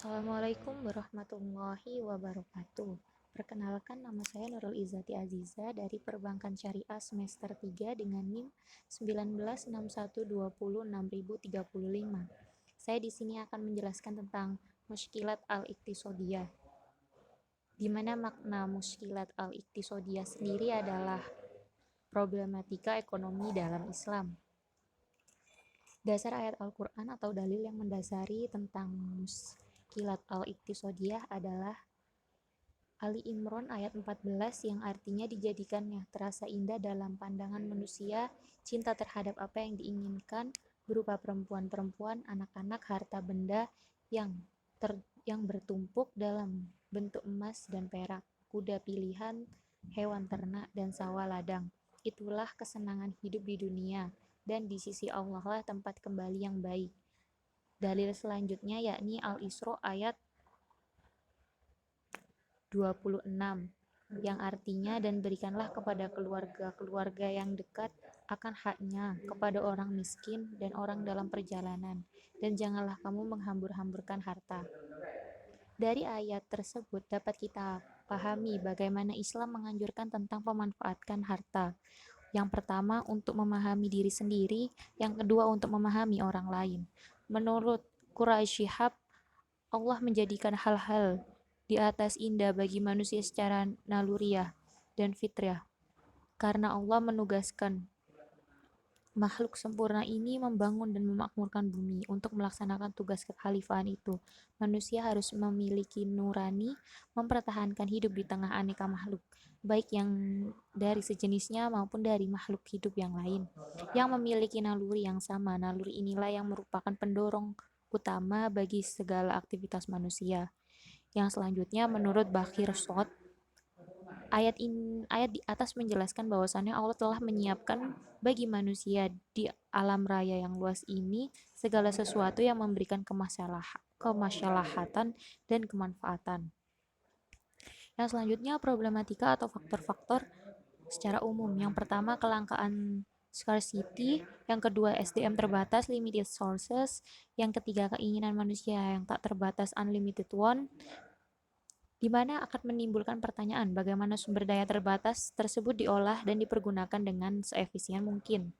Assalamualaikum warahmatullahi wabarakatuh. Perkenalkan, nama saya Nurul Izzati Aziza dari Perbankan Syariah semester 3 dengan NIM 1961206035. Saya di sini akan menjelaskan tentang muskilat al-iktisodiyah. Di mana makna muskilat al-iktisodiyah sendiri adalah problematika ekonomi dalam Islam. Dasar ayat Al-Quran atau dalil yang mendasari tentang muskilat al-iktisodiyah adalah Ali Imran ayat 14 yang artinya dijadikannya terasa indah dalam pandangan manusia cinta terhadap apa yang diinginkan berupa perempuan-perempuan, anak-anak, harta benda yang yang bertumpuk dalam bentuk emas dan perak, kuda pilihan, hewan ternak, dan sawah ladang. Itulah kesenangan hidup di dunia, dan di sisi Allah lah tempat kembali yang baik. Dalil selanjutnya yakni Al-Isra ayat 26 yang artinya dan berikanlah kepada keluarga-keluarga yang dekat akan haknya kepada orang miskin dan orang dalam perjalanan, dan janganlah kamu menghambur-hamburkan harta. Dari ayat tersebut dapat kita pahami bagaimana Islam menganjurkan tentang pemanfaatkan harta. Yang pertama untuk memahami diri sendiri, yang kedua untuk memahami orang lain. Menurut Quraisy Shihab, Allah menjadikan hal-hal di atas indah bagi manusia secara naluriah dan fitrah, karena Allah menugaskan makhluk sempurna ini membangun dan memakmurkan bumi. Untuk melaksanakan tugas kekhalifahan itu, manusia harus memiliki nurani, mempertahankan hidup di tengah aneka makhluk, baik yang dari sejenisnya maupun dari makhluk hidup yang lain, yang memiliki naluri yang sama. Naluri inilah yang merupakan pendorong utama bagi segala aktivitas manusia. Yang selanjutnya, menurut Bakhir Sot, ayat di atas menjelaskan bahwasannya Allah telah menyiapkan bagi manusia di alam raya yang luas ini segala sesuatu yang memberikan kemaslahatan dan kemanfaatan. Yang selanjutnya, problematika atau faktor-faktor secara umum. Yang pertama, kelangkaan scarcity, yang kedua SDM terbatas limited sources, yang ketiga keinginan manusia yang tak terbatas unlimited one, di mana akan menimbulkan pertanyaan bagaimana sumber daya terbatas tersebut diolah dan dipergunakan dengan seefisien mungkin.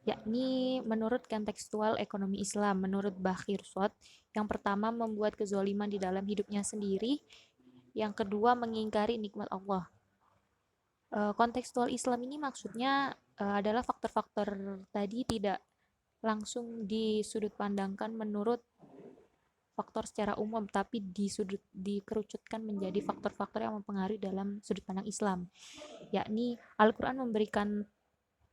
Yakni menurut kontekstual ekonomi Islam, menurut Bakhir Sot, yang pertama membuat kezaliman di dalam hidupnya sendiri, yang kedua mengingkari nikmat Allah. Kontekstual Islam ini maksudnya adalah faktor-faktor tadi tidak langsung disudut pandangkan menurut faktor secara umum, tapi dikerucutkan menjadi faktor-faktor yang mempengaruhi dalam sudut pandang Islam. Yakni Al-Quran memberikan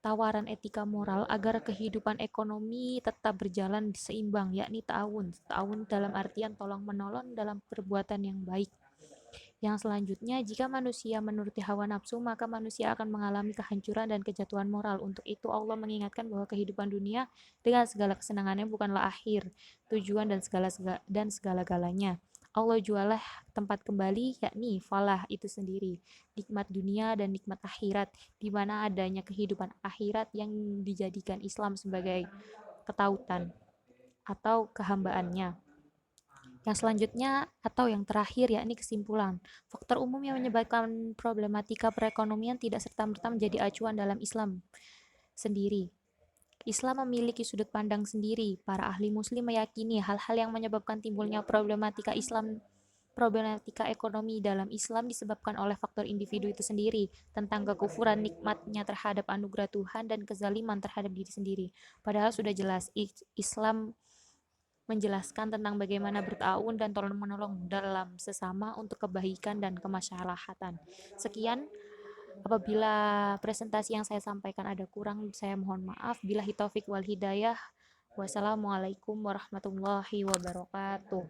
tawaran etika moral agar kehidupan ekonomi tetap berjalan seimbang, yakni ta'awun dalam artian tolong menolong dalam perbuatan yang baik. Yang selanjutnya, jika manusia menuruti hawa nafsu, maka manusia akan mengalami kehancuran dan kejatuhan moral. Untuk itu Allah mengingatkan bahwa kehidupan dunia dengan segala kesenangannya bukanlah akhir, tujuan dan segala-galanya. Allah jualah tempat kembali, yakni falah itu sendiri, nikmat dunia dan nikmat akhirat, di mana adanya kehidupan akhirat yang dijadikan Islam sebagai ketautan atau kehambaannya. Yang selanjutnya atau yang terakhir yakni kesimpulan. Faktor umum yang menyebabkan problematika perekonomian tidak serta-merta menjadi acuan dalam Islam sendiri. Islam memiliki sudut pandang sendiri. Para ahli muslim meyakini hal-hal yang menyebabkan timbulnya problematika ekonomi dalam Islam disebabkan oleh faktor individu itu sendiri, tentang kekufuran nikmatnya terhadap anugerah Tuhan dan kezaliman terhadap diri sendiri. Padahal sudah jelas Islam menjelaskan tentang bagaimana bertawun dan tolong-menolong dalam sesama untuk kebaikan dan kemaslahatan. Sekian, apabila presentasi yang saya sampaikan ada kurang, saya mohon maaf. Billahi taufik wal hidayah. Wassalamualaikum warahmatullahi wabarakatuh.